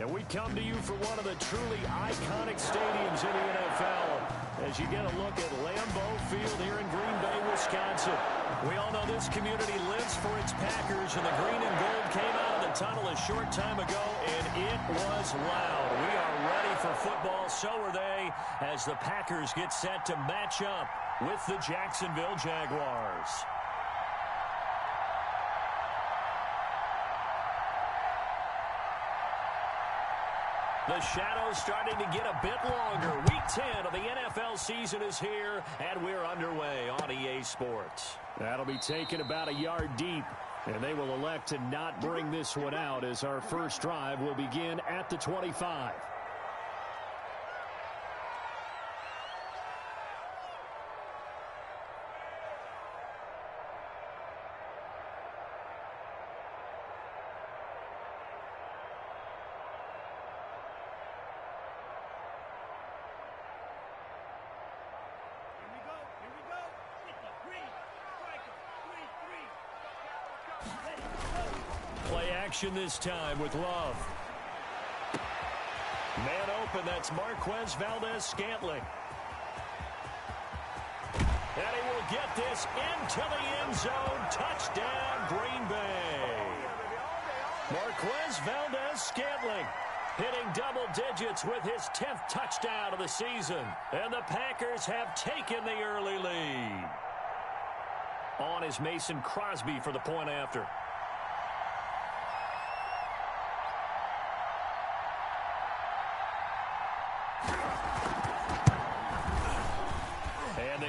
And we come to you from one of the truly iconic stadiums in the NFL as you get a look at Lambeau Field here in Green Bay, Wisconsin. We all know this community lives for its Packers, and the green and gold came out of the tunnel a short time ago, and it was loud. We are ready for football, so are they, as the Packers get set to match up with the Jacksonville Jaguars. The shadow's starting to get a bit longer. Week 10 of the NFL season is here, and we're underway on EA Sports. That'll be taken about a yard deep, and they will elect to not bring this one out as our first drive will begin at the 25. This time with Love. Man open, that's Marquez Valdez-Scantling. And he will get this into the end zone. Touchdown, Green Bay. Marquez Valdez-Scantling hitting double digits with his 10th touchdown of the season. And the Packers have taken the early lead. On is Mason Crosby for the point after.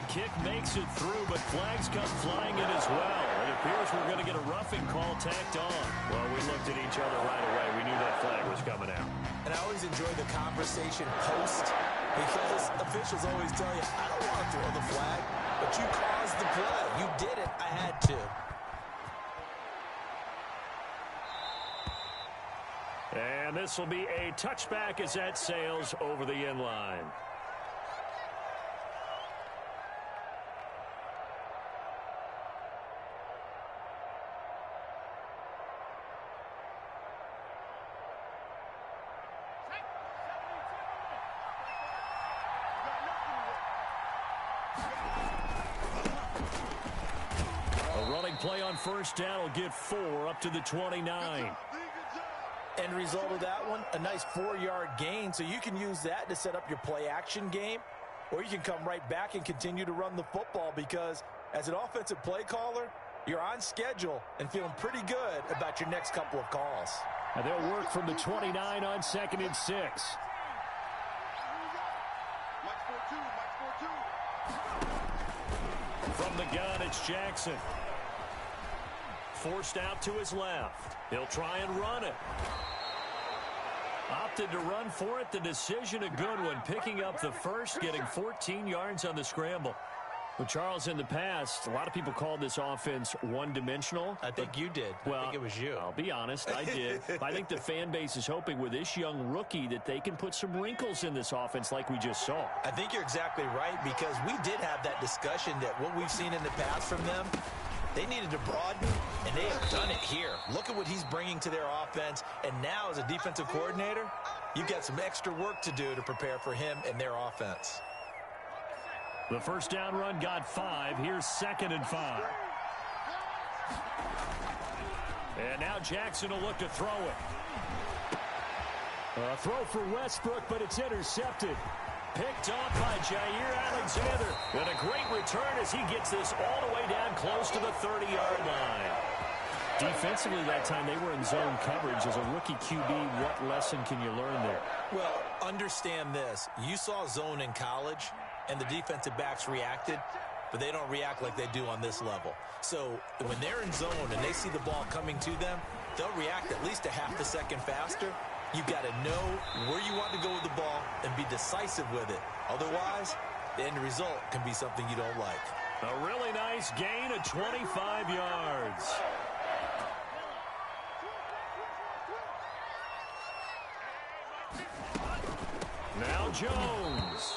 Kick makes it through, but flags come flying in as well. It appears we're going to get a roughing call tacked on. Well, we looked at each other right away. We knew that flag was coming out. And I always enjoy the conversation post because officials always tell you, I don't want to throw the flag, but you caused the play. You did it. I had to. And this will be a touchback as that sails over the end line. Play on first down will get 4 up to the 29. End result of that one, a nice 4-yard gain, so you can use that to set up your play-action game, or you can come right back and continue to run the football because as an offensive play caller, you're on schedule and feeling pretty good about your next couple of calls. And they'll work from the 29 on 2nd and 6. From the gun, it's Jackson. Forced out to his left. He'll try and run it. Opted to run for it. The decision a good one. Picking up the first, getting 14 yards on the scramble. Well, Charles, in the past, a lot of people called this offense one-dimensional. I think you did. Well, I think it was you. I'll be honest, I did. I think the fan base is hoping with this young rookie that they can put some wrinkles in this offense like we just saw. I think you're exactly right because we did have that discussion that what we've seen in the past from them, they needed to broaden, and they have done it here. Look at what he's bringing to their offense, and now as a defensive coordinator, you've got some extra work to do to prepare for him and their offense. The first down run got 5. Here's 2nd and 5. And now Jackson will look to throw it. A throw for Westbrook, but it's intercepted. Picked off by Jair Alexander. And a great return as he gets this all the way down close to the 30-yard line. Defensively that time, they were in zone coverage. As a rookie QB, what lesson can you learn there? Well, understand this. You saw zone in college, and the defensive backs reacted, but they don't react like they do on this level. So when they're in zone and they see the ball coming to them, they'll react at least a half a second faster. You've got to know where you want to go with the ball and be decisive with it. Otherwise, the end result can be something you don't like. A really nice gain of 25 yards. Now Jones.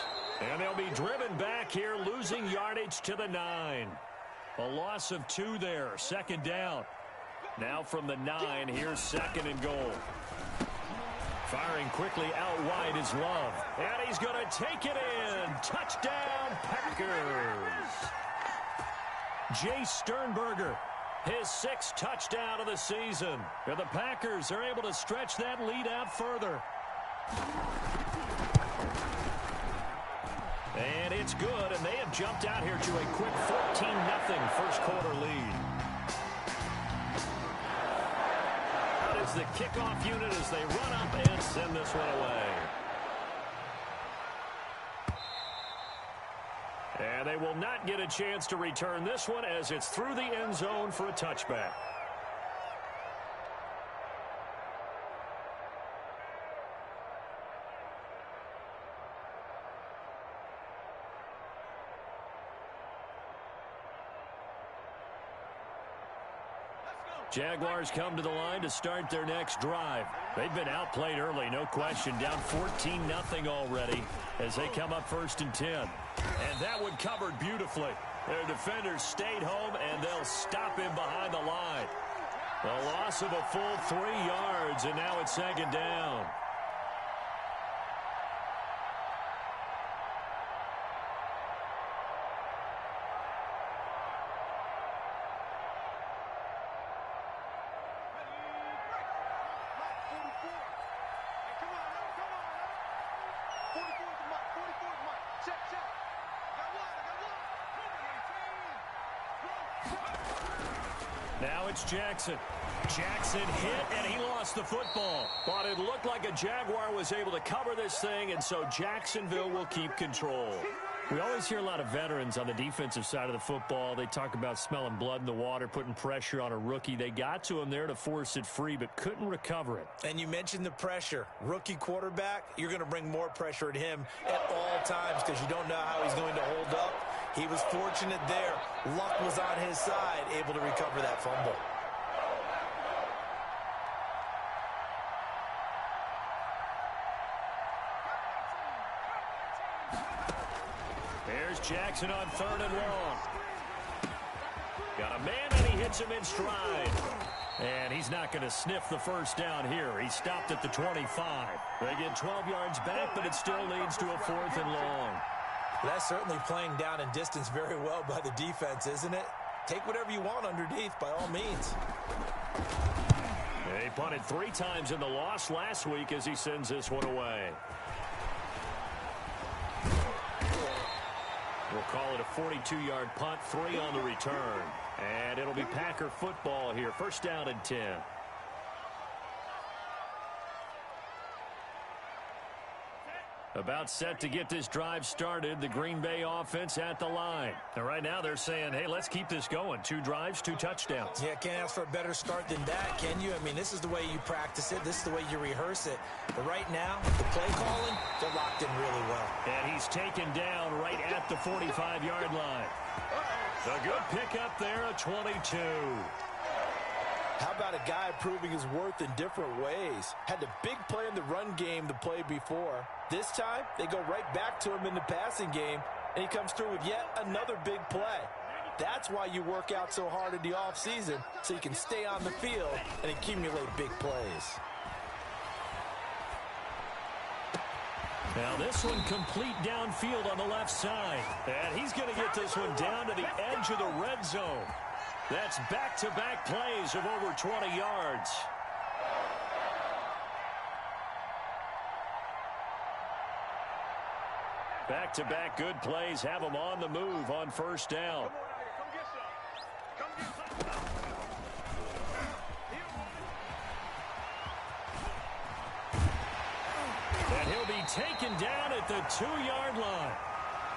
And they'll be driven back here, losing yardage to the 9. A loss of 2 there, 2nd down. Now from the 9, here's 2nd and goal. Firing quickly out wide is Love. And he's going to take it in. Touchdown, Packers. Jay Sternberger, his 6th touchdown of the season. And the Packers are able to stretch that lead out further. And it's good, and they have jumped out here to a quick 14-0 first quarter lead. Out is the kickoff unit as they run up and send this one away. And they will not get a chance to return this one as it's through the end zone for a touchback. Jaguars come to the line to start their next drive. They've been outplayed early, no question. Down 14-0 already as they come up 1st and 10. And that one covered beautifully. Their defenders stayed home, and they'll stop him behind the line. A loss of a full 3 yards, and now it's 2nd down. Now it's Jackson. Jackson hit, and he lost the football. But it looked like a Jaguar was able to cover this thing, and so Jacksonville will keep control. We always hear a lot of veterans on the defensive side of the football. They talk about smelling blood in the water, putting pressure on a rookie. They got to him there to force it free, but couldn't recover it. And you mentioned the pressure. Rookie quarterback, you're going to bring more pressure at him at all times because you don't know how he's going to hold up. He was fortunate there. Luck was on his side, able to recover that fumble. Here's Jackson on 3rd and long. Got a man, and he hits him in stride. And he's not going to sniff the first down here. He stopped at the 25. They get 12 yards back, but it still leads to a 4th and long. That's certainly playing down in distance very well by the defense, isn't it? Take whatever you want underneath, by all means. They punted 3 times in the loss last week as he sends this one away. We'll call it a 42-yard punt, 3 on the return. And it'll be Packer football here. 1st down and 10. About set to get this drive started, the Green Bay offense at the line. And right now they're saying, hey, let's keep this going. 2 drives, 2 touchdowns. Yeah, can't ask for a better start than that, can you? I mean, this is the way you practice it. This is the way you rehearse it. But right now, the play calling, they're locked in really well. And he's taken down right at the 45-yard line. A good pickup there, a 22. How about a guy proving his worth in different ways? Had the big play in the run game the play before. This time, they go right back to him in the passing game, and he comes through with yet another big play. That's why you work out so hard in the offseason, so you can stay on the field and accumulate big plays. Now this one complete downfield on the left side. And he's going to get this one down to the edge of the red zone. That's back-to-back plays of over 20 yards. Back-to-back good plays have them on the move on 1st down. And he'll be taken down at the 2-yard line.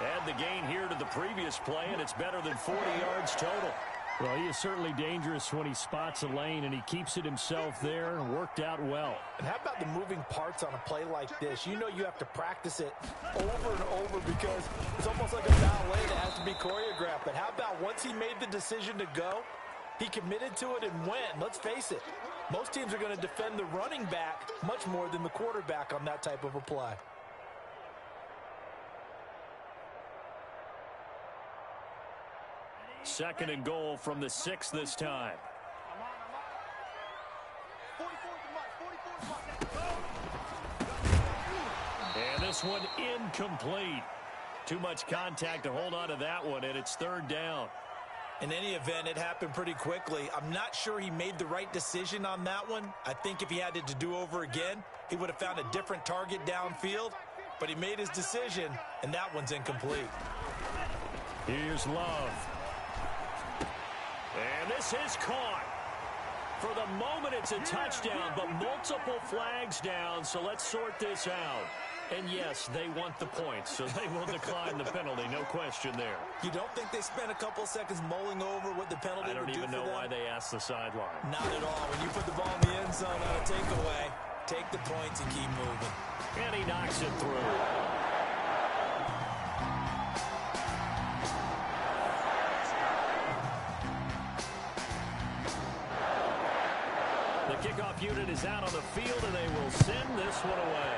Add the gain here to the previous play, and it's better than 40 yards total. Well, he is certainly dangerous when he spots a lane, and he keeps it himself there and worked out well. And how about the moving parts on a play like this? You know you have to practice it over and over because it's almost like a ballet that has to be choreographed. But how about once he made the decision to go, he committed to it and went. Let's face it, most teams are going to defend the running back much more than the quarterback on that type of a play. Second and goal from the 6 this time. this one incomplete. Too much contact to hold on to that one, and it's third down. In any event, it happened pretty quickly. I'm not sure he made the right decision on that one. I think if he had it to do over again, he would have found a different target downfield. But he made his decision, and that one's incomplete. Here's Love. And this is caught. For the moment, it's a touchdown, but multiple flags down, so let's sort this out. And yes, they want the points, so they will decline the penalty, no question there. You don't think they spent a couple seconds mulling over what the penalty would do for them? I don't even know why they asked the sideline. Not at all. When you put the ball in the end zone on a takeaway, take the points and keep moving. And he knocks it through. The kickoff unit is out on the field, and they will send this one away.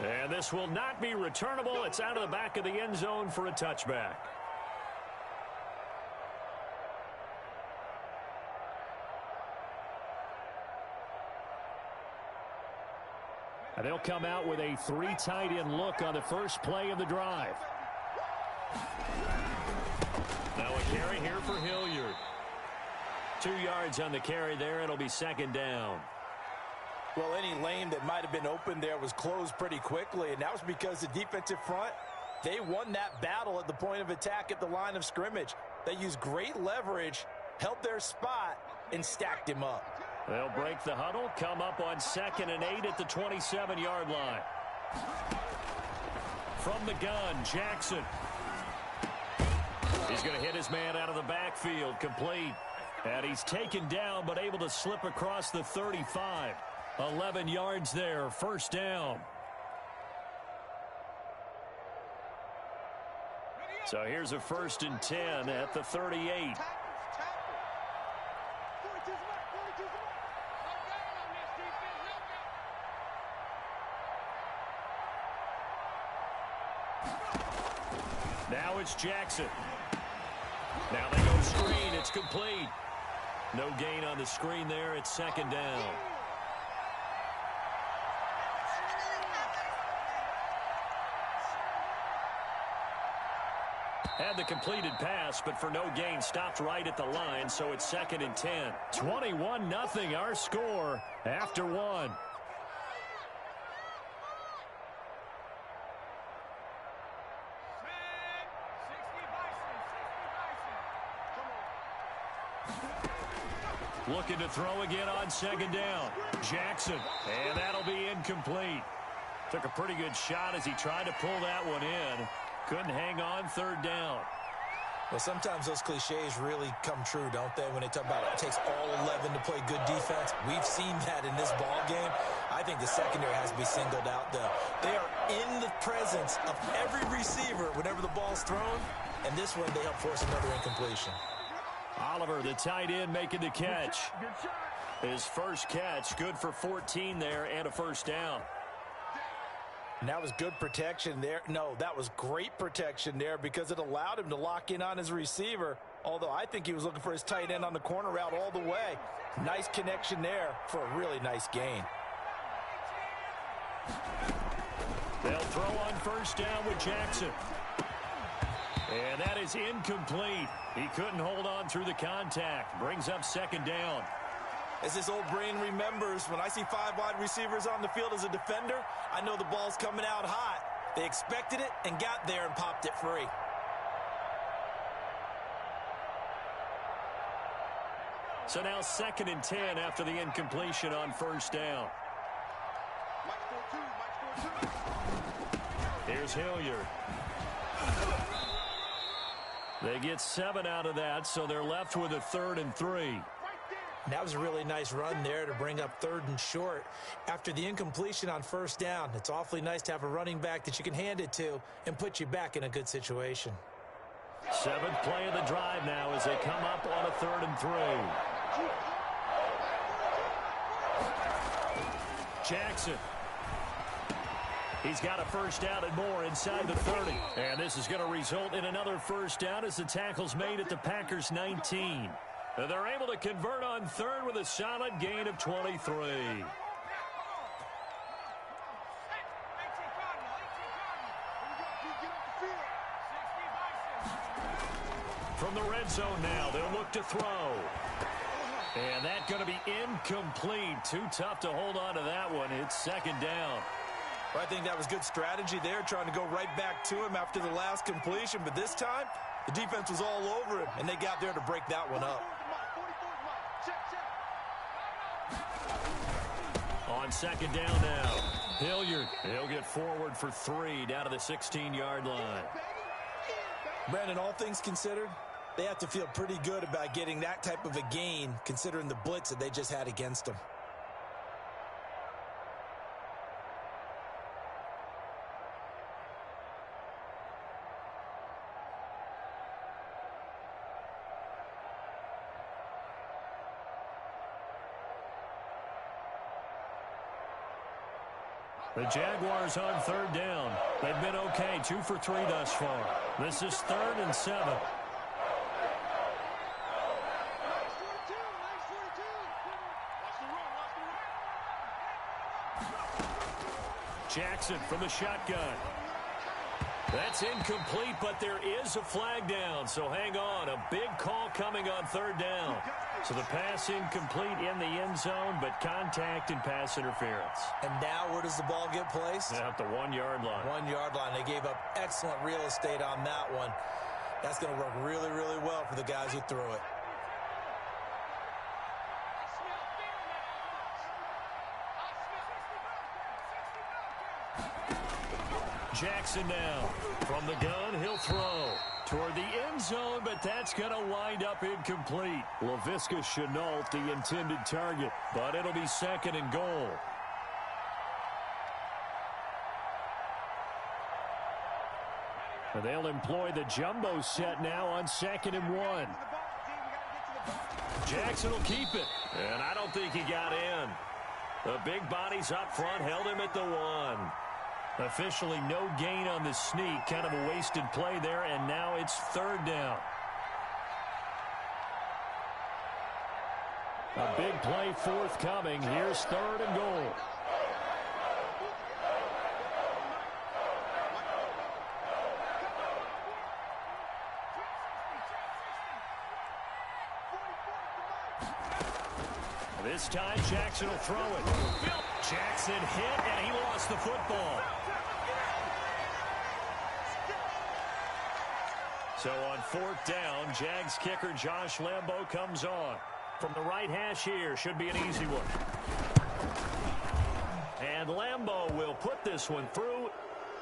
And this will not be returnable. It's out of the back of the end zone for a touchback. And they'll come out with a 3 tight end look on the first play of the drive. Now a carry here for Hilliard. 2 yards on the carry there. It'll be second down. Well, any lane that might have been open there was closed pretty quickly, and that was because the defensive front, they won that battle at the point of attack at the line of scrimmage. They used great leverage, held their spot, and stacked him up. They'll break the huddle, come up on 2nd and 8 at the 27-yard line. From the gun, Jackson. He's going to hit his man out of the backfield, complete. And he's taken down, but able to slip across the 35. 11 yards there, first down. So here's a 1st and 10 at the 38. Now it's Jackson. Now they go screen. It's complete. No gain on the screen there. It's second down. Had the completed pass, but for no gain, stopped right at the line, so it's 2nd and 10. 21-0 our score after 1. Looking to throw again on 2nd down. Jackson, and that'll be incomplete. Took a pretty good shot as he tried to pull that one in. Couldn't hang on, 3rd down. Well, sometimes those cliches really come true, don't they? When they talk about it takes all 11 to play good defense. We've seen that in this ball game. I think the secondary has to be singled out, though. They are in the presence of every receiver whenever the ball's thrown. And this one, they help force another incompletion. Oliver, the tight end, making the catch. His first catch, good for 14 there and a first down. And that was good protection there. No, that was great protection there because it allowed him to lock in on his receiver, although I think he was looking for his tight end on the corner route all the way. Nice connection there for a really nice gain. They'll throw on first down with Jackson. And that is incomplete. He couldn't hold on through the contact. Brings up 2nd down. As this old brain remembers, when I see 5 wide receivers on the field as a defender, I know the ball's coming out hot. They expected it and got there and popped it free. So now 2nd and 10 after the incompletion on first down. Here's Hilliard. They get 7 out of that, so they're left with a 3rd and 3. And that was a really nice run there to bring up 3rd and short. After the incompletion on first down, it's awfully nice to have a running back that you can hand it to and put you back in a good situation. 7th play of the drive now as they come up on a 3rd and 3. Jackson. He's got a first down and more inside the 30. And this is going to result in another first down as the tackle's made at the Packers' 19. They're able to convert on 3rd with a solid gain of 23. From the red zone now, they'll look to throw. And that's going to be incomplete. Too tough to hold on to that one. It's second down. I think that was good strategy there, trying to go right back to him after the last completion. But this time, the defense was all over him, and they got there to break that one up. On second down now, Hilliard. He'll get forward for 3 down to the 16-yard line. Brandon, all things considered, they have to feel pretty good about getting that type of a gain, considering the blitz that they just had against them. The Jaguars on third down. They've been okay, 2 for 3 thus far. This is 3rd and 7. Jackson from the shotgun. That's incomplete, but there is a flag down, so hang on. A big call coming on third down. So the pass incomplete in the end zone, but contact and pass interference. And now where does the ball get placed? At the 1-yard line. 1-yard line. They gave up excellent real estate on that one. That's going to work really, really well for the guys who threw it. Jackson now. From the gun, he'll throw toward the end zone, but that's going to wind up incomplete. Laviska Shenault, the intended target, but it'll be 2nd and goal. And they'll employ the jumbo set now on 2nd and 1. Jackson will keep it, and I don't think he got in. The big bodies up front held him at the 1. Officially no gain on the sneak. Kind of a wasted play there, and now it's 3rd down. A big play forthcoming. Here's 3rd and goal. This time, Jackson will throw it. Jackson hit, and he lost the football. So on 4th down, Jags kicker Josh Lambo comes on. From the right hash here, should be an easy one. And Lambo will put this one through,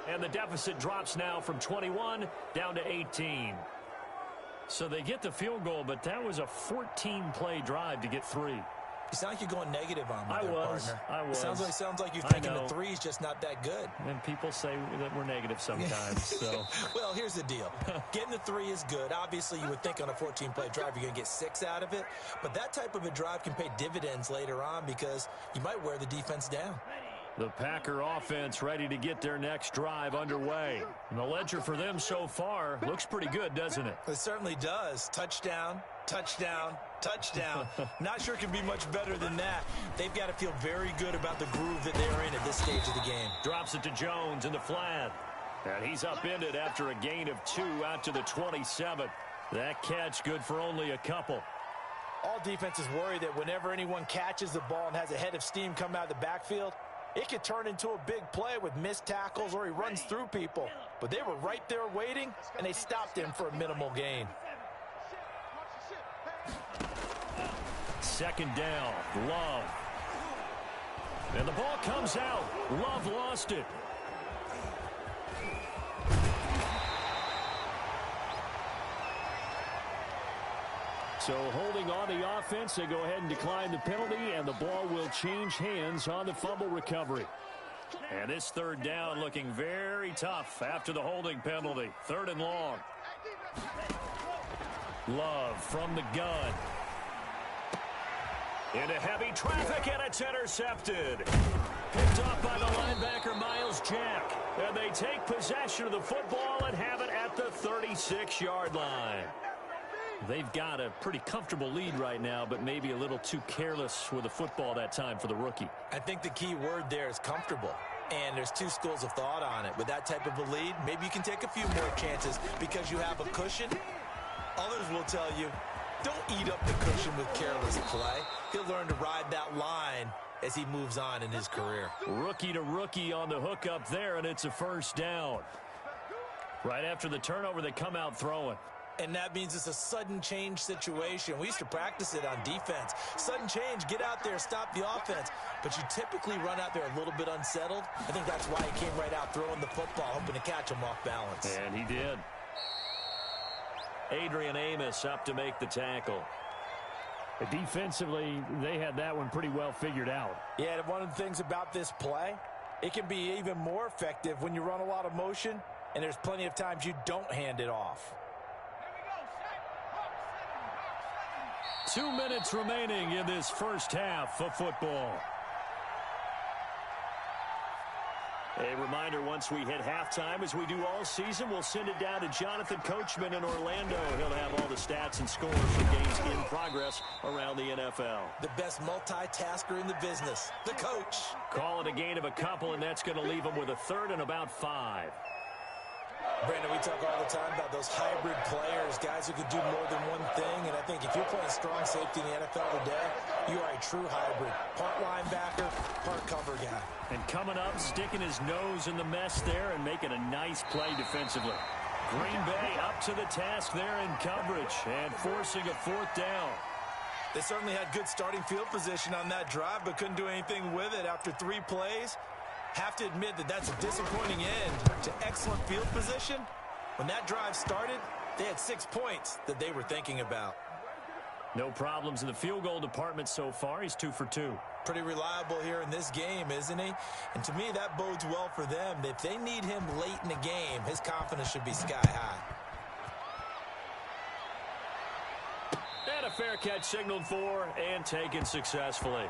and the deficit drops now from 21 down to 18. So they get the field goal, but that was a 14-play drive to get 3. You sound like you're going negative on me, I was. partner. It sounds like you're thinking the 3 is just not that good. And people say that we're negative sometimes. So. Well, here's the deal. Getting the 3 is good. Obviously, you would think on a 14-play drive you're going to get 6 out of it. But that type of a drive can pay dividends later on because you might wear the defense down. The Packer offense ready to get their next drive underway. And the ledger for them so far looks pretty good, doesn't it? It certainly does. Touchdown, touchdown, touchdown. Not sure it can be much better than that. They've got to feel very good about the groove that they're in at this stage of the game. Drops it to Jones in the flat. And he's upended after a gain of 2 out to the 27. That catch good for only a couple. All defenses worry that whenever anyone catches the ball and has a head of steam come out of the backfield, it could turn into a big play with missed tackles or he runs through people. But they were right there waiting, and they stopped him for a minimal gain. 2nd down, Love. And the ball comes out. Love lost it. So holding on the offense, they go ahead and decline the penalty, and the ball will change hands on the fumble recovery. And this 3rd down looking very tough after the holding penalty. 3rd and long. Love from the gun. Into heavy traffic, and it's intercepted. Picked off by the linebacker, Miles Jack. And they take possession of the football and have it at the 36-yard line. They've got a pretty comfortable lead right now, but maybe a little too careless with the football that time for the rookie. I think the key word there is comfortable. And there's 2 schools of thought on it. With that type of a lead, maybe you can take a few more chances because you have a cushion. Others will tell you, don't eat up the cushion with careless play. He'll learn to ride that line as he moves on in his career. Rookie to rookie on the hook up there, and it's a first down. Right after the turnover, they come out throwing. And that means it's a sudden change situation. We used to practice it on defense. Sudden change, get out there, stop the offense. But you typically run out there a little bit unsettled. I think that's why he came right out throwing the football, hoping to catch him off balance. And he did. Adrian Amos up to make the tackle. Defensively, they had that one pretty well figured out. Yeah, and one of the things about this play, it can be even more effective when you run a lot of motion, and there's plenty of times you don't hand it off. 2 minutes remaining in this first half of football. A reminder, once we hit halftime, as we do all season, we'll send it down to Jonathan Coachman in Orlando. He'll have all the stats and scores from games in progress around the NFL. The best multitasker in the business, the coach. Call it a gain of a couple, and that's going to leave him with a third and about 5. Brandon, we talk all the time about those hybrid players, guys who could do more than one thing, and I think if you're playing strong safety in the NFL today, you are a true hybrid. Part linebacker, part cover guy. And coming up, sticking his nose in the mess there and making a nice play defensively. Green Bay up to the task there in coverage and forcing a fourth down. They certainly had good starting field position on that drive, but couldn't do anything with it after 3 plays. Have to admit that that's a disappointing end to excellent field position. When that drive started, they had 6 points that they were thinking about. No problems in the field goal department so far. He's 2 for 2. Pretty reliable here in this game, isn't he? And to me, that bodes well for them. If they need him late in the game, his confidence should be sky high. And a fair catch signaled for and taken successfully.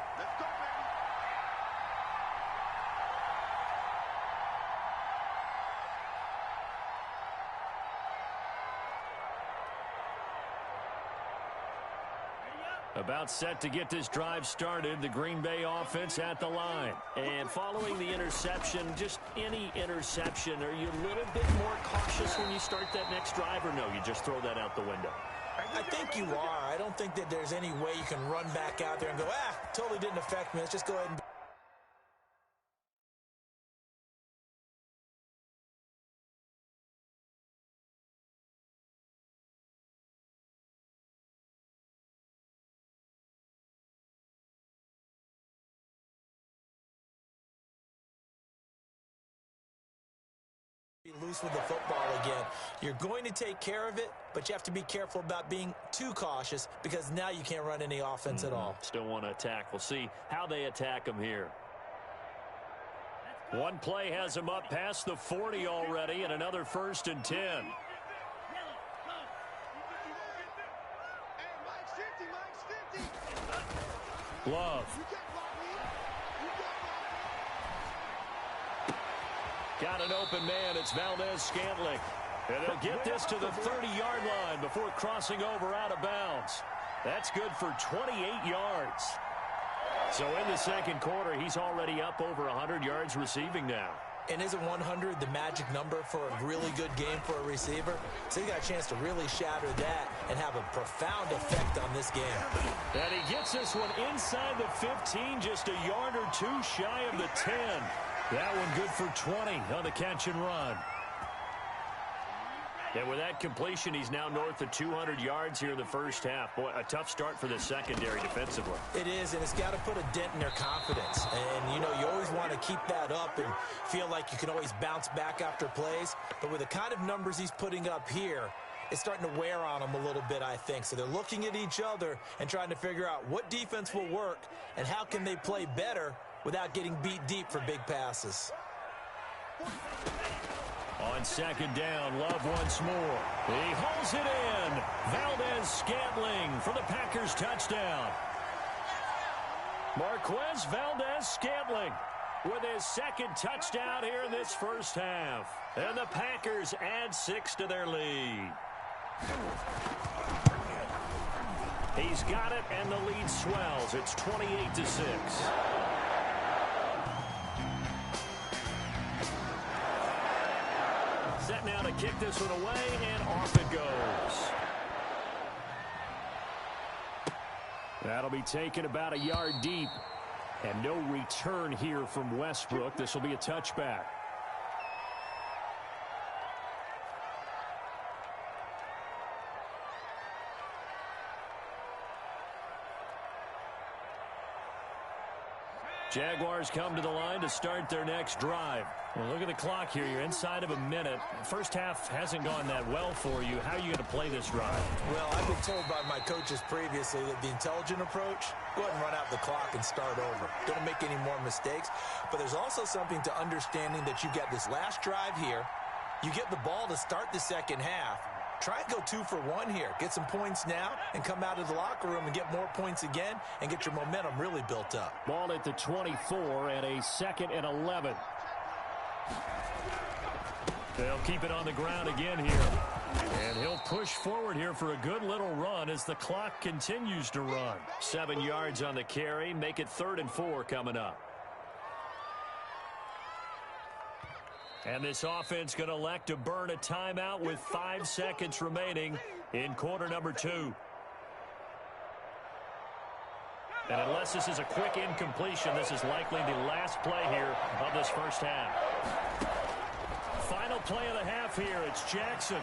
About set to get this drive started, the Green Bay offense at the line. And following the interception, just any interception, are you a little bit more cautious when you start that next drive, or no, you just throw that out the window? I think you are. I don't think that there's any way you can run back out there and go, totally didn't affect me. Let's just go ahead and... loose with the football again. You're going to take care of it, but you have to be careful about being too cautious because now you can't run any offense at all. Still want to attack. We'll see how they attack him here. One play has him up past the 40 already, and another 1st and 10. Love. Got an open man. It's Valdez-Scantling. And they'll get this to the 30-yard line before crossing over out of bounds. That's good for 28 yards. So in the second quarter, he's already up over 100 yards receiving now. And isn't 100 the magic number for a really good game for a receiver? So he got a chance to really shatter that and have a profound effect on this game. And he gets this one inside the 15, just a yard or 2 shy of the 10. That one good for 20 on the catch and run. And with that completion, he's now north of 200 yards here in the first half. Boy, a tough start for the secondary defensively. It is, and it's got to put a dent in their confidence. And, you know, you always want to keep that up and feel like you can always bounce back after plays. But with the kind of numbers he's putting up here, it's starting to wear on them a little bit, I think. So they're looking at each other and trying to figure out what defense will work and how can they play better without getting beat deep for big passes. On second down, Love once more. He holds it in. Valdez-Scantling for the Packers touchdown. Marquez Valdez-Scantling with his second touchdown here in this first half. And the Packers add 6 to their lead. He's got it, and the lead swells. It's 28-6. Set now to kick this one away, and off it goes. That'll be taken about a yard deep. And no return here from Westbrook. This will be a touchback. Jaguars come to the line to start their next drive. Well, look at the clock here. You're inside of a minute. First half hasn't gone that well for you. How are you going to play this drive? Well, I've been told by my coaches previously that the intelligent approach, go ahead and run out the clock and start over. Don't make any more mistakes. But there's also something to understanding that you got this last drive here. You get the ball to start the second half. Try and go 2 for 1 here. Get some points now and come out of the locker room and get more points again and get your momentum really built up. Ball at the 24 and a 2nd and 11. They'll keep it on the ground again here. And he'll push forward here for a good little run as the clock continues to run. 7 yards on the carry. Make it 3rd and 4 coming up. And this offense going to elect to burn a timeout with 5 seconds remaining in quarter number 2. And unless this is a quick incompletion, this is likely the last play here of this first half. Final play of the half here. It's Jackson.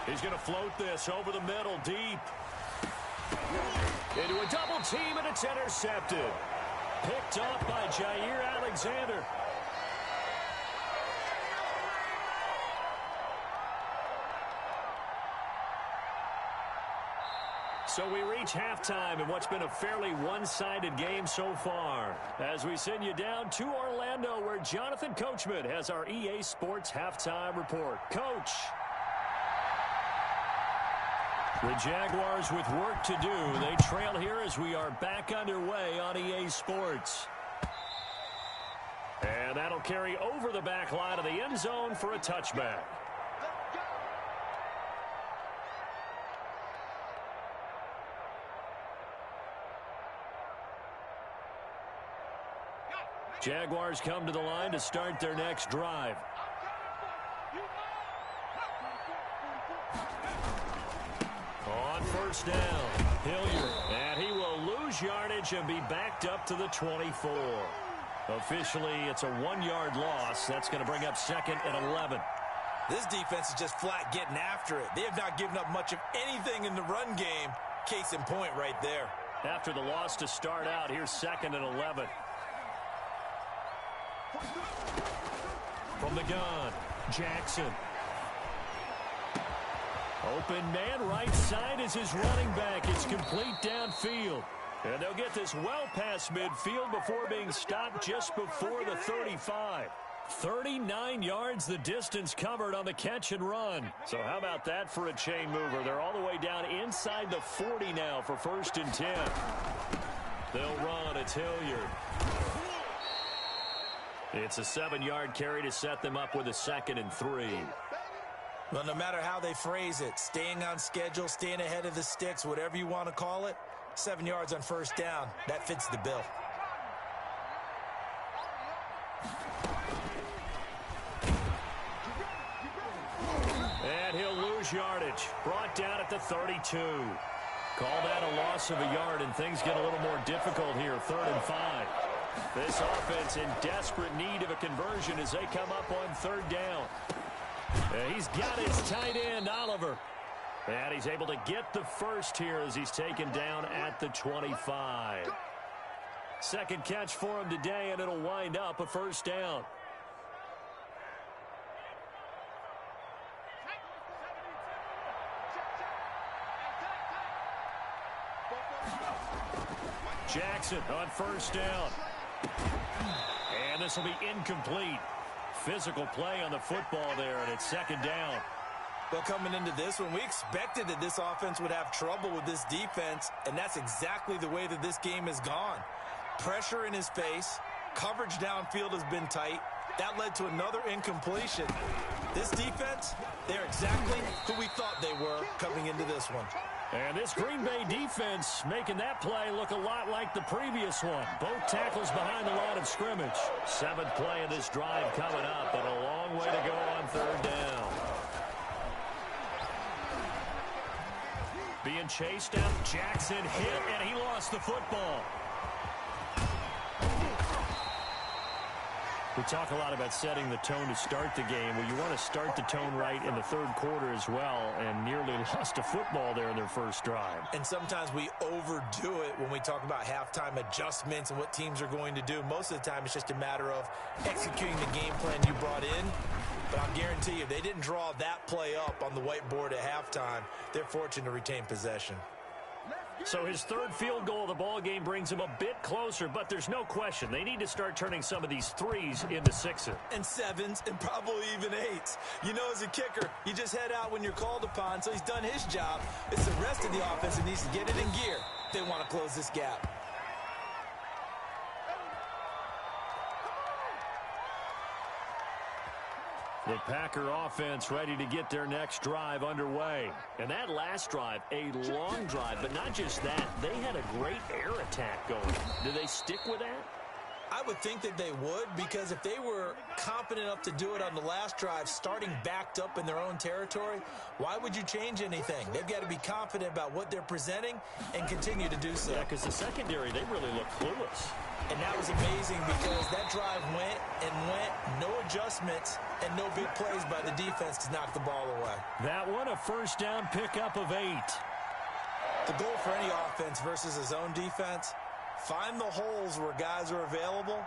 He's going to float this over the middle deep. Into a double team, and it's intercepted. Picked off by Jair Alexander. So we reach halftime in what's been a fairly one-sided game so far. As we send you down to Orlando, where Jonathan Coachman has our EA Sports Halftime Report. Coach. The Jaguars with work to do. They trail here as we are back underway on EA Sports. And that'll carry over the back line of the end zone for a touchback. Jaguars come to the line to start their next drive. On first down, Hilliard, and he will lose yardage and be backed up to the 24. Officially, it's a 1-yard loss. That's going to bring up 2nd and 11. This defense is just flat getting after it. They have not given up much of anything in the run game. Case in point right there. After the loss to start out, here's 2nd and 11. From the gun, Jackson. Open man, right side is his running back. It's complete downfield. And they'll get this well past midfield before being stopped just before the 35. 39 yards the distance covered on the catch and run. So how about that for a chain mover? They're all the way down inside the 40 now for 1st and 10. They'll run. It's Hilliard. It's a 7-yard carry to set them up with a 2nd and 3. Well, no matter how they phrase it, staying on schedule, staying ahead of the sticks, whatever you want to call it, 7 yards on first down, that fits the bill. And he'll lose yardage. Brought down at the 32. Call that a loss of a yard, and things get a little more difficult here, 3rd and 5. This offense in desperate need of a conversion as they come up on 3rd down. He's got his tight end, Oliver. And he's able to get the first here as he's taken down at the 25. 2nd catch for him today, and it'll wind up a 1st down. Jackson on 1st down. And this will be incomplete. Physical play on the football there, and it's 2nd down. Well, coming into this one, we expected that this offense would have trouble with this defense, and that's exactly the way that this game has gone. Pressure in his face. Coverage downfield has been tight. That led to another incompletion. This defense, they're exactly who we thought they were coming into this one. And this Green Bay defense making that play look a lot like the previous one. Both tackles behind the line of scrimmage. 7th play of this drive coming up, and a long way to go on 3rd down. Being chased down. Jackson hit, and he lost the football. We talk a lot about setting the tone to start the game. Well, you want to start the tone right in the third quarter as well, and nearly lost a football there in their first drive. And sometimes we overdo it when we talk about halftime adjustments and what teams are going to do. Most of the time, it's just a matter of executing the game plan you brought in. But I'll guarantee you, if they didn't draw that play up on the whiteboard at halftime, they're fortunate to retain possession. So his third field goal of the ball game brings him a bit closer, but there's no question they need to start turning some of these threes into sixes. And sevens, and probably even eights. You know, as a kicker, you just head out when you're called upon, so he's done his job. It's the rest of the offense that needs to get it in gear if they want to close this gap. The Packer offense ready to get their next drive underway. And that last drive, a long drive, but not just that. They had a great air attack going. Do they stick with that? I would think that they would, because if they were confident enough to do it on the last drive, starting backed up in their own territory, why would you change anything? They've got to be confident about what they're presenting and continue to do so. Yeah, because the secondary, they really look clueless. And that was amazing because that drive went and went, no adjustments, and no big plays by the defense to knock the ball away. That one, a first down pickup of 8. The goal for any offense versus a zone defense, find the holes where guys are available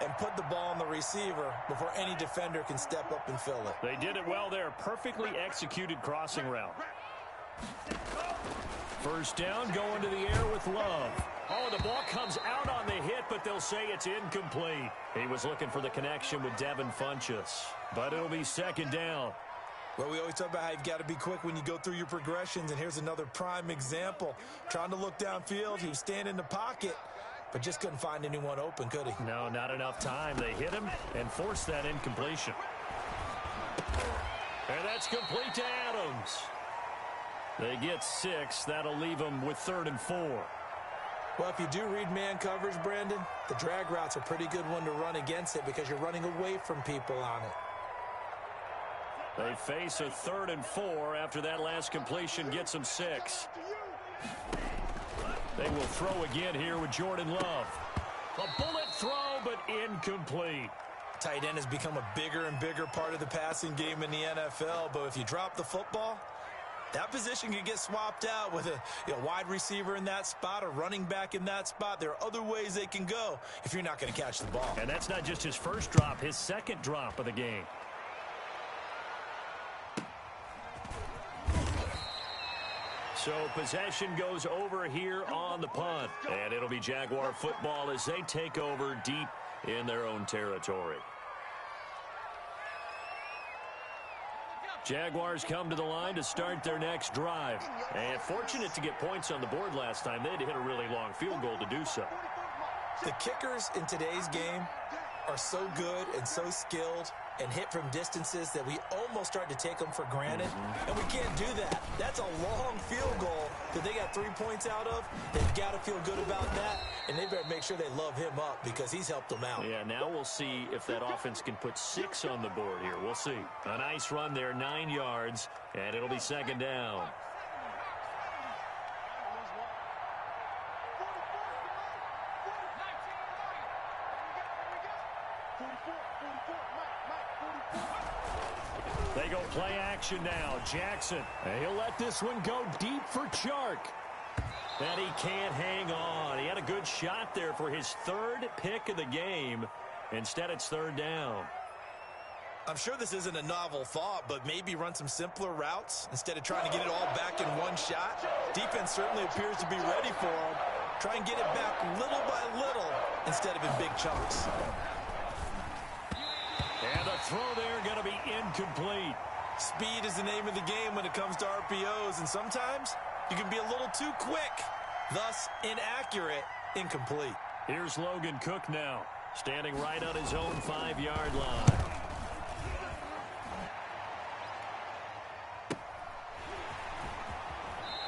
and put the ball on the receiver before any defender can step up and fill it. They did it well there. Perfectly executed crossing route. First down, going to the air with Love. Oh, the ball comes out on the hit, but they'll say it's incomplete. He was looking for the connection with Devin Funchess, but it'll be second down. Well, we always talk about how you've got to be quick when you go through your progressions, and here's another prime example. Trying to look downfield, he was standing in the pocket, but just couldn't find anyone open, could he? No, not enough time. They hit him and forced that incompletion. And that's complete to Adams. They get 6. That'll leave them with 3rd and 4. Well, if you do read man coverage, Brandon, the drag route's a pretty good one to run against it because you're running away from people on it. They face a 3rd and 4 after that last completion gets them 6. They will throw again here with Jordan Love. A bullet throw, but incomplete. Tight end has become a bigger and bigger part of the passing game in the NFL, but if you drop the football, that position can get swapped out with a wide receiver in that spot, a running back in that spot. There are other ways they can go if you're not going to catch the ball. And that's not just his first drop, his second drop of the game. So possession goes over here on the punt. And it'll be Jaguar football as they take over deep in their own territory. Jaguars come to the line to start their next drive. And fortunate to get points on the board last time. They had to hit a really long field goal to do so. The kickers in today's game are so good and so skilled and hit from distances that we almost start to take them for granted. And we can't do that. That's a long field goal that they got 3 points out of. They've got to feel good about that, and they better make sure they love him up because he's helped them out. Yeah, now we'll see if that offense can put 6 on the board here. We'll see. A nice run there, 9 yards, and it'll be second down. They go play action now. Jackson, he'll let this one go deep for Chark. And he can't hang on. He had a good shot there for his 3rd pick of the game. Instead, it's 3rd down. I'm sure this isn't a novel thought, but maybe run some simpler routes instead of trying to get it all back in one shot. Defense certainly appears to be ready for him. Try and get it back little by little instead of in big chunks. And the throw there going to be incomplete. Speed is the name of the game when it comes to RPOs, and sometimes you can be a little too quick, thus inaccurate, incomplete. Here's Logan Cook now, standing right on his own 5-yard line.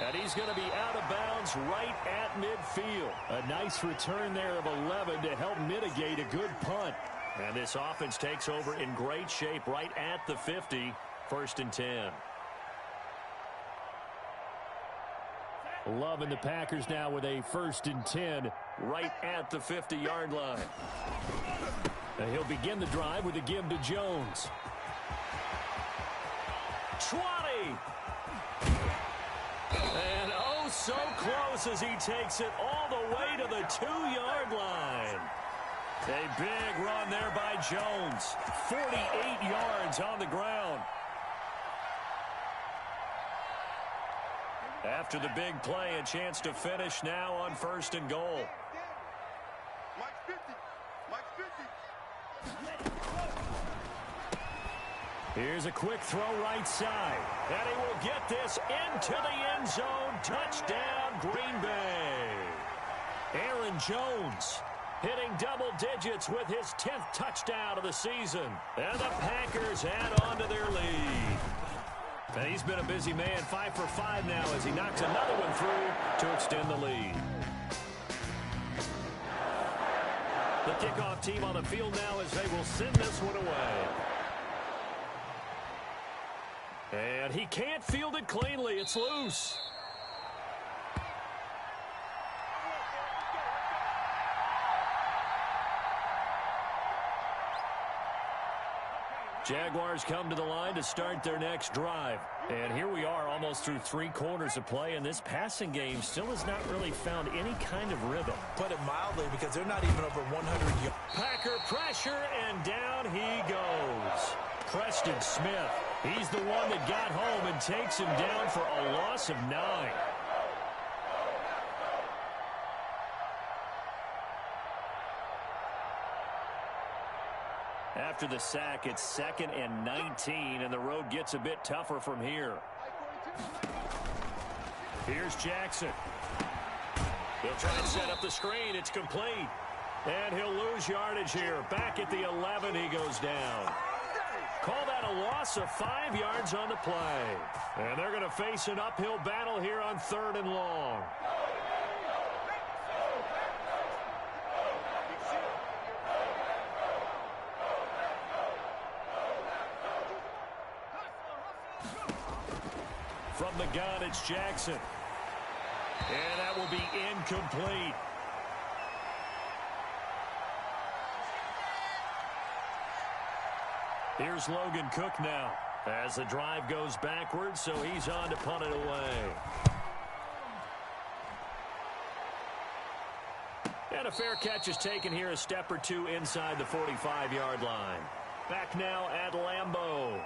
And he's going to be out of bounds right at midfield. A nice return there of 11 to help mitigate a good punt. And this offense takes over in great shape right at the 50, 1st and 10. Loving the Packers now with a 1st and 10 right at the 50-yard line. And he'll begin the drive with a give to Jones. 20. And oh, so close as he takes it all the way to the 2-yard line. A big run there by Jones. 48 yards on the ground. After the big play, a chance to finish now on 1st and goal. Here's a quick throw right side. And he will get this into the end zone. Touchdown, Green Bay. Aaron Jones hitting double digits with his 10th touchdown of the season. And the Packers add on to their lead. And he's been a busy man, 5 for 5 now as he knocks another one through to extend the lead. The kickoff team on the field now as they will send this one away. And he can't field it cleanly. It's loose. Jaguars come to the line to start their next drive. And here we are almost through 3 quarters of play, and this passing game still has not really found any kind of rhythm. Put it mildly, because they're not even over 100 yards. Packer pressure, and down he goes. Preston Smith, he's the one that got home and takes him down for a loss of 9. After the sack, it's 2nd and 19, and the road gets a bit tougher from here. Here's Jackson. He'll try and set up the screen. It's complete. And he'll lose yardage here. Back at the 11, he goes down. Call that a loss of 5 yards on the play. And they're going to face an uphill battle here on 3rd and long. From the gun, it's Jackson. And that will be incomplete. Here's Logan Cook now as the drive goes backwards, so he's on to punt it away. And a fair catch is taken here, a step or two inside the 45-yard line. Back now at Lambeau.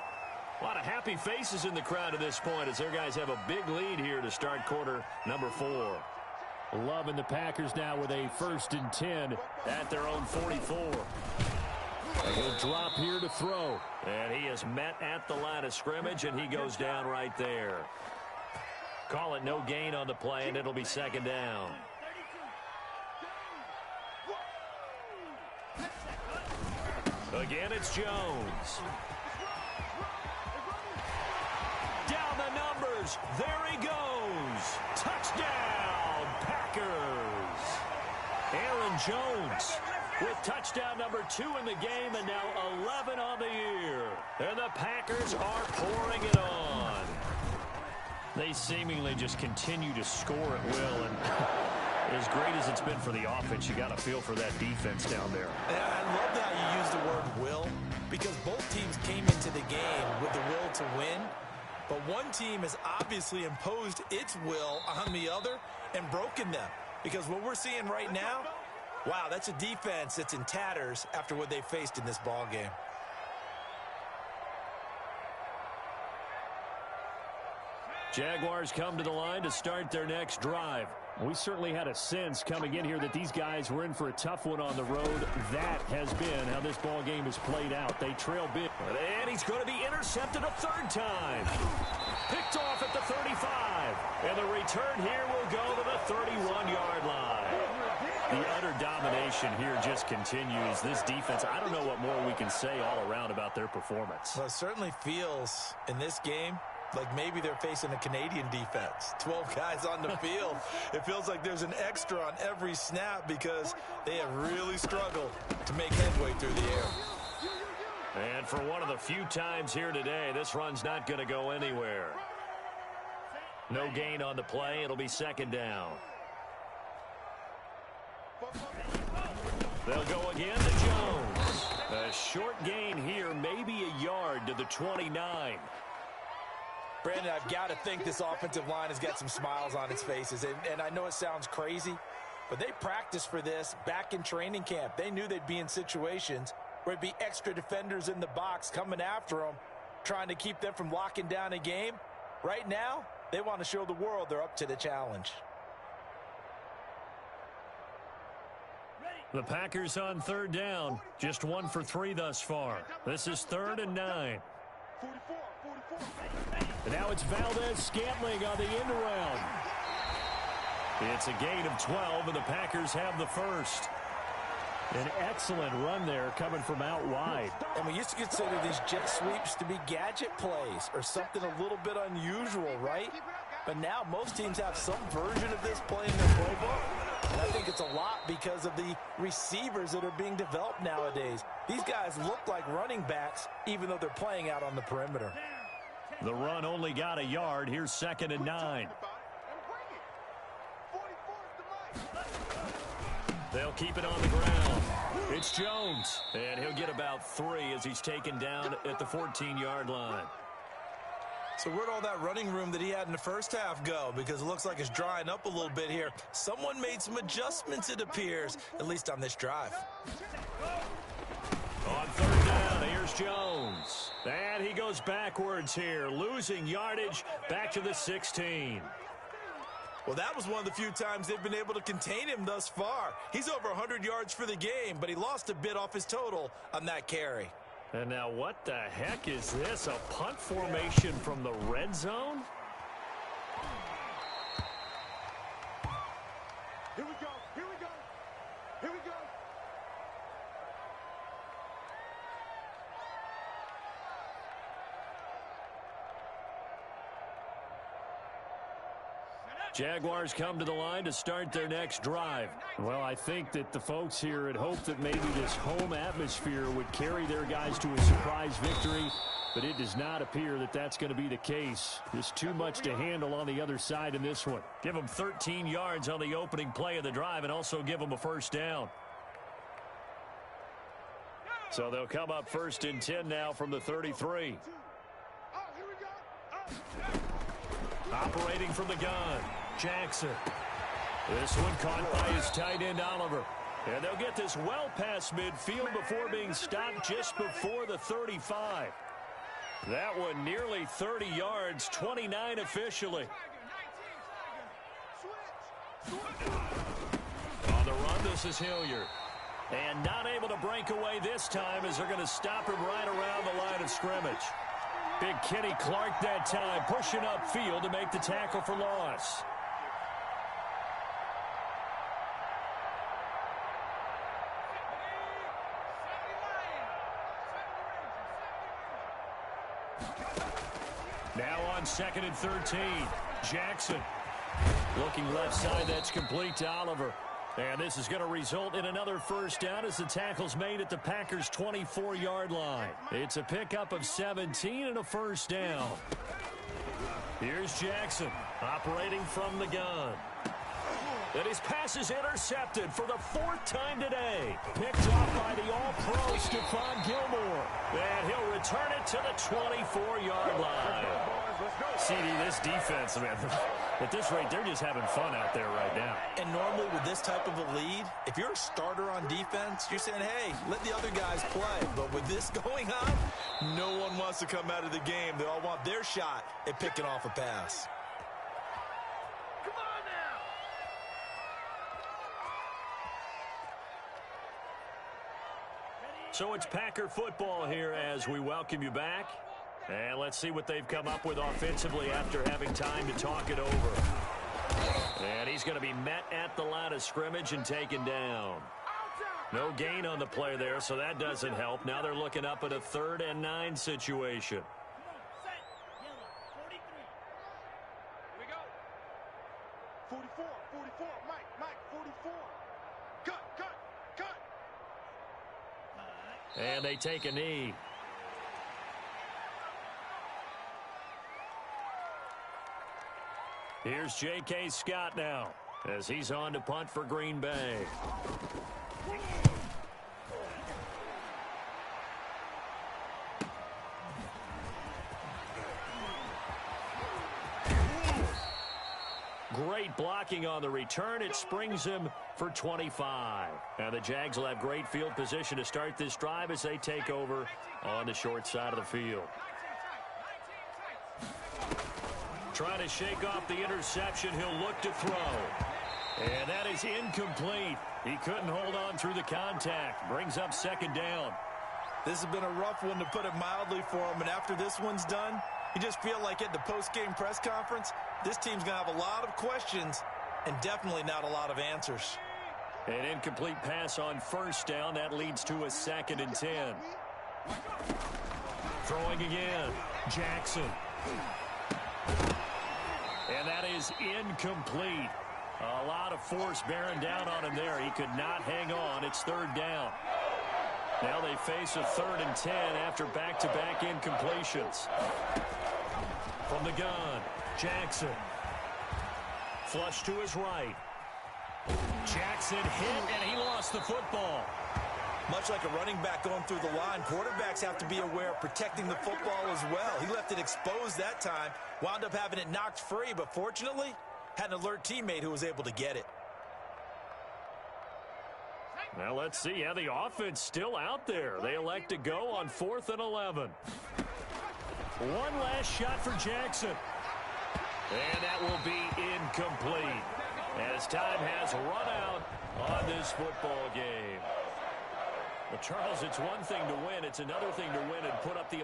A lot of happy faces in the crowd at this point as their guys have a big lead here to start quarter number 4. Loving the Packers now with a 1st and 10 at their own 44. And he'll drop here to throw. And he is met at the line of scrimmage, and he goes down right there. Call it no gain on the play, and it'll be 2nd down. Again, it's Jones. Down the numbers. There he goes. Touchdown, Packers. Aaron Jones with touchdown number 2 in the game, and now 11 on the year. And the Packers are pouring it on. They seemingly just continue to score at will, and as great as it's been for the offense, you got to feel for that defense down there. And I love that you use the word will, because both teams came into the game with the will to win, but one team has obviously imposed its will on the other and broken them. Because what we're seeing right now, wow, that's a defense that's in tatters after what they faced in this ball game. Jaguars come to the line to start their next drive. We certainly had a sense coming in here that these guys were in for a tough one on the road. That has been how this ball game has played out. They trail big. And he's going to be intercepted a 3rd time. Picked off at the 35. And the return here will go to the 31-yard line. The utter domination here just continues. This defense, I don't know what more we can say all around about their performance. Well, it certainly feels in this game like maybe they're facing a Canadian defense. 12 guys on the field. It feels like there's an extra on every snap because they have really struggled to make headway through the air. And for one of the few times here today, this run's not going to go anywhere. No gain on the play. It'll be second down. They'll go again to Jones. A short gain here, maybe a yard to the 29. Brandon, I've got to think this offensive line has got some smiles on its faces. And I know it sounds crazy, but they practiced for this back in training camp. They knew they'd be in situations where it'd be extra defenders in the box coming after them, trying to keep them from locking down a game. Right now, they want to show the world they're up to the challenge. The Packers on third down. Just 1 for 3 thus far. This is 3rd and 9. And now it's Valdez-Scantling on the end around. It's a gain of 12, and the Packers have the first. An excellent run there coming from out wide. And we used to consider these jet sweeps to be gadget plays or something a little bit unusual, right? But now most teams have some version of this play in their playbook. And I think it's a lot because of the receivers that are being developed nowadays. These guys look like running backs even though they're playing out on the perimeter. The run only got a yard. Here's 2nd and 9. They'll keep it on the ground. It's Jones, and he'll get about 3 as he's taken down at the 14-yard line. So where'd all that running room that he had in the first half go? Because it looks like it's drying up a little bit here. Someone made some adjustments, it appears, at least on this drive. On 3rd down, here's Jones. And he goes backwards here, losing yardage back to the 16. Well, that was one of the few times they've been able to contain him thus far. He's over 100 yards for the game, but he lost a bit off his total on that carry. And now what the heck is this? A punt formation from the red zone? Here we go. Here we go. Here we go. Jaguars come to the line to start their next drive. Well, I think that the folks here had hoped that maybe this home atmosphere would carry their guys to a surprise victory, but it does not appear that that's going to be the case. Just too much to handle on the other side in this one. Give them 13 yards on the opening play of the drive and also give them a first down. So they'll come up 1st and 10 now from the 33. Operating from the gun, Jackson. This one caught by his tight end, Oliver. And they'll get this well past midfield before being stopped just before the 35. That one nearly 30 yards, 29 officially. On the run, this is Hilliard. And not able to break away this time as they're going to stop him right around the line of scrimmage. Big Kenny Clark that time, pushing upfield to make the tackle for loss. Now on 2nd and 13, Jackson. Looking left side, that's complete to Oliver. And this is going to result in another first down as the tackle's made at the Packers' 24-yard line. It's a pickup of 17 and a first down. Here's Jackson operating from the gun. And his pass is intercepted for the 4th time today. Picked off by the all-pro Stephon Gilmore. And he'll return it to the 24-yard line. CD, this defense, man, at this rate, they're just having fun out there right now. And normally with this type of a lead, if you're a starter on defense, you're saying, hey, let the other guys play. But with this going on, no one wants to come out of the game. They all want their shot at picking off a pass. Come on now. So it's Packer football here as we welcome you back. And let's see what they've come up with offensively after having time to talk it over. And he's going to be met at the line of scrimmage and taken down. No gain on the play there, so that doesn't help. Now they're looking up at a 3rd and 9 situation. Here we go. 44, 44, Mike, 44. Cut. And they take a knee. Here's J.K. Scott now as he's on to punt for Green Bay. Great blocking on the return. It springs him for 25. Now the Jags will have great field position to start this drive as they take over on the short side of the field. Trying to shake off the interception. He'll look to throw. And that is incomplete. He couldn't hold on through the contact. Brings up second down. This has been a rough one, to put it mildly, for him. And after this one's done, you just feel like at the post-game press conference, this team's going to have a lot of questions and definitely not a lot of answers. An incomplete pass on first down. That leads to a 2nd and 10. Throwing again. Jackson. And that is incomplete. A lot of force bearing down on him there. He could not hang on. It's 3rd down. Now they face a 3rd and 10 after back-to-back incompletions. From the gun, Jackson. Flush to his right. Jackson hit, and he lost the football. Much like a running back going through the line, quarterbacks have to be aware of protecting the football as well. He left it exposed that time, wound up having it knocked free, but fortunately, had an alert teammate who was able to get it. Now let's see. Yeah, the offense still out there. They elect to go on 4th and 11. One last shot for Jackson. And that will be incomplete as time has run out on this football game. Well, Charles, it's one thing to win. It's another thing to win and put up the